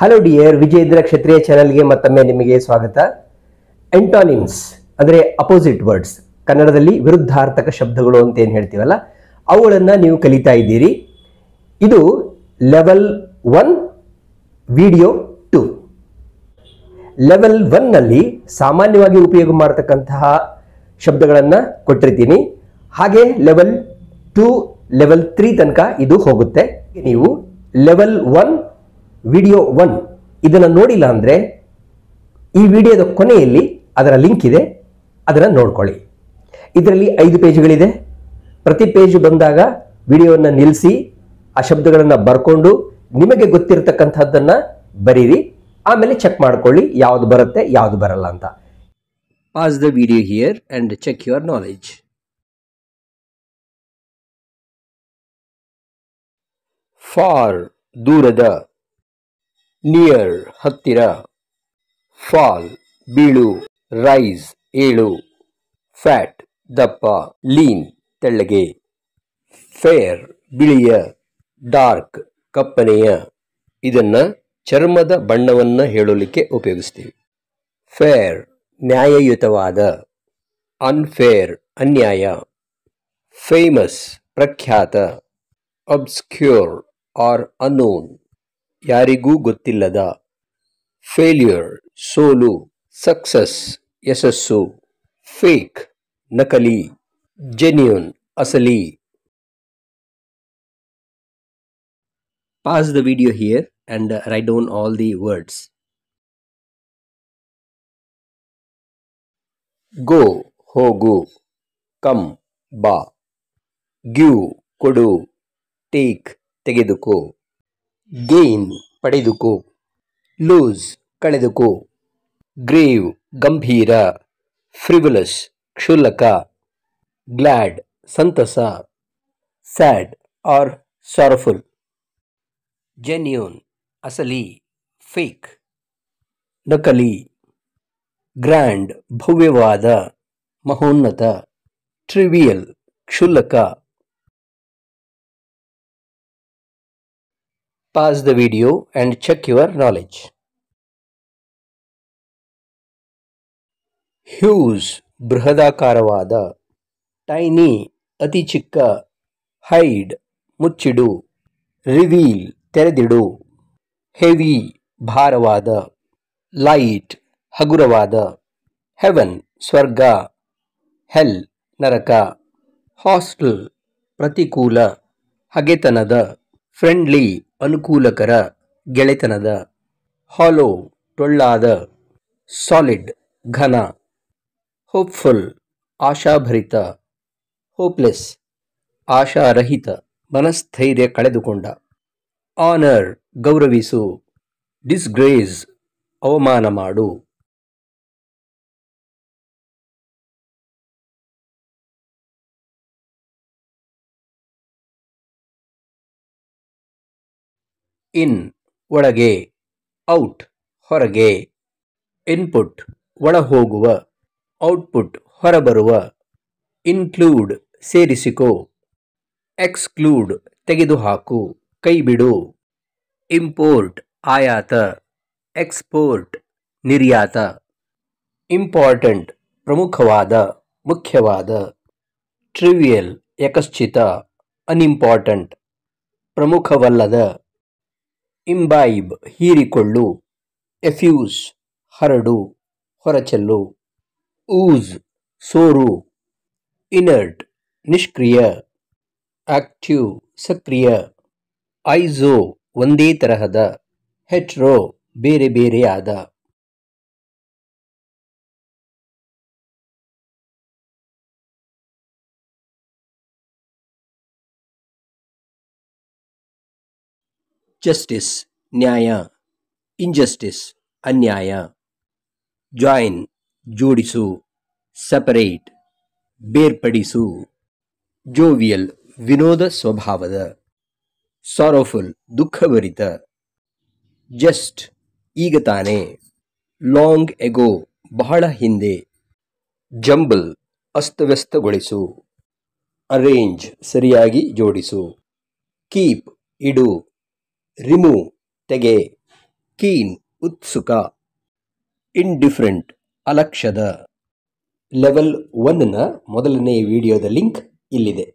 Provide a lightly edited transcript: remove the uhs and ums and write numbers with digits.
Hello dear, Vijayendra ಕ್ಷತ್ರಿಯ ಚಾನೆಲ್ಗೆ ಮತ್ತೊಮ್ಮೆ ನಿಮಗೆ ಸ್ವಾಗತ. ಎಂಟಾನಿಮ್ಸ್ ಅಂದರೆ ಅಪೋಸಿಟ್ ವರ್ಡ್ಸ್, ಕನ್ನಡದಲ್ಲಿ ವಿರುದ್ಧಾರ್ಥಕ ಶಬ್ದಗಳು ಅಂತ ಏನು ಹೇಳ್ತೀವಲ್ಲ, ಅವುಗಳನ್ನು ನೀವು ಕಲಿತಾ ಇದ್ದೀರಿ. ಇದು ಲೆವೆಲ್ 1 ವಿಡಿಯೋ 2. ಲೆವೆಲ್ 1 ನಲ್ಲಿ ಸಾಮಾನ್ಯವಾಗಿ ಉಪಯೋಗ ಮಾಡತಕ್ಕಂತಹ ಶಬ್ದಗಳನ್ನು ಕೊಟ್ಟಿರ್ತೀನಿ. ಹಾಗೆ ಲೆವೆಲ್ 2 ಲೆವೆಲ್ 3 ತನಕ ಇದು ಹೋಗುತ್ತೆ. ನೀವು ಲೆವೆಲ್ 1 ವಿಡಿಯೋ 1 ಇದನ್ನು ನೋಡಿಲ್ಲ ಅಂದರೆ ಈ ವಿಡಿಯೋದ ಕೊನೆಯಲ್ಲಿ ಅದರ ಲಿಂಕ್ ಇದೆ, ಅದನ್ನು ನೋಡ್ಕೊಳ್ಳಿ. ಇದರಲ್ಲಿ 5 ಪೇಜ್ಗಳಿದೆ. ಪ್ರತಿ ಪೇಜ್ ಬಂದಾಗ ವಿಡಿಯೋವನ್ನು ನಿಲ್ಲಿಸಿ ಆ ಶಬ್ದಗಳನ್ನು ಬರ್ಕೊಂಡು ನಿಮಗೆ ಗೊತ್ತಿರತಕ್ಕಂಥದ್ದನ್ನು ಬರೀರಿ. ಆಮೇಲೆ ಚೆಕ್ ಮಾಡ್ಕೊಳ್ಳಿ ಯಾವುದು ಬರುತ್ತೆ ಯಾವುದು ಬರಲ್ಲ ಅಂತ. Pause the video here and check your knowledge. Far ದೂರದ, ನಿಯರ್ ಹತ್ತಿರ, ಫಾಲ್ ಬೀಳು, ರೈಸ್ ಏಳು, ಫ್ಯಾಟ್ ದಪ್ಪ, ಲೀನ್ ತೆಳ್ಳಗೆ, ಫೇರ್ ಬಿಳಿಯ, ಡಾರ್ಕ್ ಕಪ್ಪನೆಯ. ಇದನ್ನ ಚರ್ಮದ ಬಣ್ಣವನ್ನು ಹೇಳಲಿಕ್ಕೆ ಉಪಯೋಗಿಸ್ತೀವಿ. ಫೇರ್ ನ್ಯಾಯಯುತವಾದ, ಅನ್ಫೇರ್ ಅನ್ಯಾಯ, ಫೇಮಸ್ ಪ್ರಖ್ಯಾತ, ಅಬ್ಸ್ಕ್ಯೂರ್ ಆರ್ ಅನ್ನೋನ್ ಯಾರಿಗೂ ಗೊತ್ತಿಲ್ಲದ, ಫೇಲ್ಯೂರ್ ಸೋಲು, ಸಕ್ಸಸ್ ಯಶಸ್ಸು, ಫೇಕ್ ನಕಲಿ, ಜೆನ್ಯೂನ್ ಅಸಲಿ. Pause the video here and write down all the words. Go ಹೋಗು, come ಬಾ, give ಕೊಡು, take ತೆಗೆದುಕೋ, gain ಪಡೆದುಕೋ, lose ಕಳೆದುಕೋ, grave ಗಂಭೀರ, frivolous ಕ್ಷುಲ್ಲಕ, glad ಸಂತಸ, sad or sorrowful, genuine ಅಸಲಿ, fake ನಕಲಿ, ಗ್ರ್ಯಾಂಡ್ ಭವ್ಯವಾದ ಮಹೋನ್ನತ, ಟ್ರಿವಿಯಲ್ ಕ್ಷುಲ್ಲಕ. Pause the video and check your knowledge. Huge ಬೃಹದಾಕಾರವಾದ, ಟೈನಿ ಅತಿ ಚಿಕ್ಕ, ಹೈಡ್ ಮುಚ್ಚಿಡು, ರಿವೀಲ್ ತೆರೆದಿಡು, ಹೆವಿ ಭಾರವಾದ, ಲೈಟ್ ಹಗುರವಾದ, ಹೆವನ್ ಸ್ವರ್ಗ, ಹೆಲ್ ನರಕ, ಹಾಸ್ಟೆಲ್ ಪ್ರತಿಕೂಲ ಹಗೆತನದ, ಫ್ರೆಂಡ್ಲಿ ಅನುಕೂಲಕರ ಗೆಳೆತನದ, ಹಾಲೋ ಟೊಳ್ಳಾದ, ಸಾಲಿಡ್ ಘನ, ಹೋಪ್ಫುಲ್ ಆಶಾಭರಿತ, ಹೋಪ್ಲೆಸ್ ಆಶಾರಹಿತ ಮನಸ್ಥೈರ್ಯ ಕಳೆದುಕೊಂಡ, ಆನರ್ ಗೌರವಿಸು, ಡಿಸ್ಗ್ರೇಸ್ ಅವಮಾನ ಮಾಡು. ಇನ್ ಒಳಗೆ, ಔಟ್ ಹೊರಗೆ, ಇನ್ಪುಟ್ ಒಳಹೋಗುವ, ಔಟ್ಪುಟ್ ಹೊರಬರುವ, ಇನ್ಕ್ಲೂಡ್ ಸೇರಿಸಿಕೋ, ಎಕ್ಸ್ಕ್ಲೂಡ್ ತೆಗೆದುಹಾಕು ಕೈಬಿಡು, ಇಂಪೋರ್ಟ್ ಆಯಾತ, ಎಕ್ಸ್ಪೋರ್ಟ್ ನಿರ್ಯಾತ, ಇಂಪಾರ್ಟೆಂಟ್ ಪ್ರಮುಖವಾದ ಮುಖ್ಯವಾದ, ಟ್ರಿವಿಯಲ್ ಯಕಶ್ಚಿತ ಅನ್ಇಂಪಾರ್ಟೆಂಟ್ ಪ್ರಮುಖವಲ್ಲದ, ಇಂಬೈಬ್ ಹೀರಿಕೊಳ್ಳು, ಎಫ್ಯೂಸ್ ಹರಡು ಹೊರಚೆಲ್ಲು, ಊಸ್ ಸೋರು, ಇನರ್ಟ್ ನಿಷ್ಕ್ರಿಯ, ಆಕ್ಟಿವ್ ಸಕ್ರಿಯ, ಐಝೋ ಒಂದೇ ತರಹದ, ಹೆಟ್ರೋ ಬೇರೆ ಬೇರೆಯಾದ. ಜಸ್ಟಿಸ್ ನ್ಯಾಯ, ಇಂಜಸ್ಟಿಸ್ ಅನ್ಯಾಯ, ಜಾಯಿನ್ ಜೋಡಿಸು, ಸಪರೇಟ್ ಬೇರ್ಪಡಿಸು, ಜೋವಿಯಲ್ ವಿನೋದ ಸ್ವಭಾವದ, ಸಾರೋಫುಲ್ ದುಃಖಭರಿತ, ಜಸ್ಟ್ ಈಗ ತಾನೇ, ಲಾಂಗ್ ಎಗೋ ಬಹಳ ಹಿಂದೆ, ಜಂಬಲ್ ಅಸ್ತವ್ಯಸ್ತಗೊಳಿಸು, ಅರೇಂಜ್ ಸರಿಯಾಗಿ ಜೋಡಿಸು, ಕೀಪ್ ಇಡು, ರಿಮೂವ್ ತೆಗೆ, ಕೀನ್ ಉತ್ಸುಕ, ಇಂಡಿಫರೆಂಟ್ ಅಲಕ್ಷ್ಯದ. ಲೆವೆಲ್ 1ನ ಮೊದಲನೇ ವಿಡಿಯೋದ ಲಿಂಕ್ ಇಲ್ಲಿದೆ.